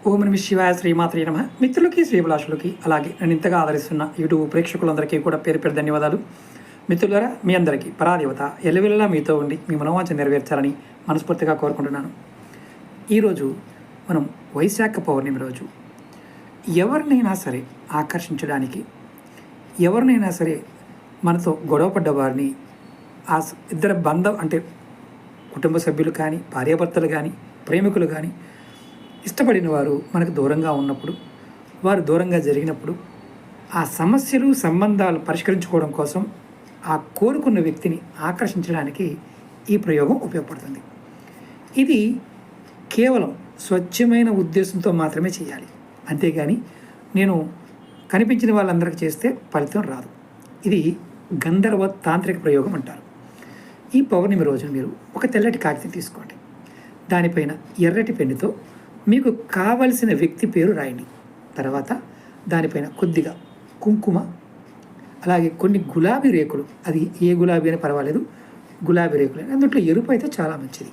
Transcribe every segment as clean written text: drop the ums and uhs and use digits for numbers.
ఓం నమ శివాయ శ్రీమాత్రే నమ. మిత్రులకి శ్రీభిలాషులకి అలాగే నేను ఇంతగా ఆదరిస్తున్న యూట్యూబ్ ప్రేక్షకులందరికీ కూడా పేరు పేరు ధన్యవాదాలు. మిత్రులారా, మీ అందరికీ పరాదేవత ఎల్లవెల్లా మీతో ఉండి మీ మనోవాంఛ నెరవేర్చాలని మనస్ఫూర్తిగా కోరుకుంటున్నాను. ఈరోజు మనం వైశాఖ పౌర్ణమి రోజు ఎవరినైనా సరే ఆకర్షించడానికి, ఎవరినైనా సరే మనతో గొడవపడ్డ వారిని, ఆ ఇద్దరు బంధం అంటే కుటుంబ సభ్యులు కానీ, భార్యాభర్తలు కానీ, ప్రేమికులు కానీ ఇష్టపడిన వారు మనకు దూరంగా ఉన్నప్పుడు, వారు దూరంగా జరిగినప్పుడు ఆ సమస్యలు సంబంధాలు పరిష్కరించుకోవడం కోసం ఆ కోరుకున్న వ్యక్తిని ఆకర్షించడానికి ఈ ప్రయోగం ఉపయోగపడుతుంది. ఇది కేవలం స్వచ్ఛమైన ఉద్దేశంతో మాత్రమే చేయాలి. అంతేగాని నేను కనిపించిన వాళ్ళందరికీ చేస్తే ఫలితం రాదు. ఇది గంధర్వ తాంత్రిక ప్రయోగం అంటారు. ఈ పౌర్ణమి రోజున మీరు ఒక తెల్లటి కాగితం తీసుకోండి. దానిపైన ఎర్రటి పెన్నుతో మీకు కావలసిన వ్యక్తి పేరు రాయండి. తర్వాత దానిపైన కొద్దిగా కుంకుమ, అలాగే కొన్ని గులాబీ రేకులు, అది ఏ గులాబీ అయినా పర్వాలేదు, గులాబీ రేకులు అందులో ఎరుపు అయితే చాలా మంచిది.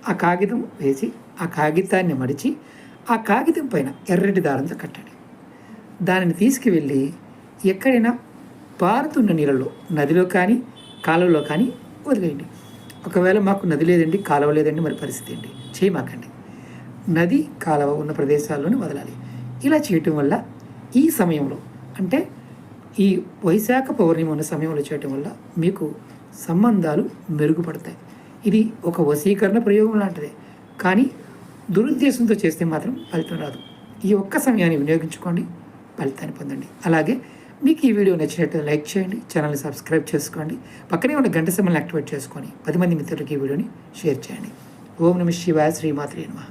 ఆ కాగితం వేసి ఆ కాగితాన్ని మడిచి ఆ కాగితం పైన ఎర్రటి దారంతో కట్టండి. దానిని తీసుకువెళ్ళి ఎక్కడైనా పారుతున్న నీళ్ళలో, నదిలో కానీ కాలువలో కానీ వదిలేయండి. ఒకవేళ మాకు నది లేదండి, కాలువ లేదండి, మరి పరిస్థితి ఏంటి? చేయమాకండి. నది కాలువ ఉన్న ప్రదేశాల్లోనే వదలాలి. ఇలా చేయటం వల్ల ఈ సమయంలో, అంటే ఈ వైశాఖ పౌర్ణమి ఉన్న సమయంలో చేయటం వల్ల మీకు సంబంధాలు మెరుగుపడతాయి. ఇది ఒక వశీకరణ ప్రయోగం లాంటిదే, కానీ దురుద్దేశంతో చేస్తే మాత్రం ఫలితం రాదు. ఈ ఒక్క సమయాన్ని వినియోగించుకోండి, ఫలితాన్ని పొందండి. అలాగే మీకు ఈ వీడియో నచ్చినట్టు లైక్ చేయండి, ఛానల్ని సబ్స్క్రైబ్ చేసుకోండి, పక్కనే ఉన్న గంట సింబల్ని యాక్టివేట్ చేసుకొని 10 మంది మిత్రులకి ఈ వీడియోని షేర్ చేయండి. ఓం నమ శివాయ శ్రీమాత్రే నమః.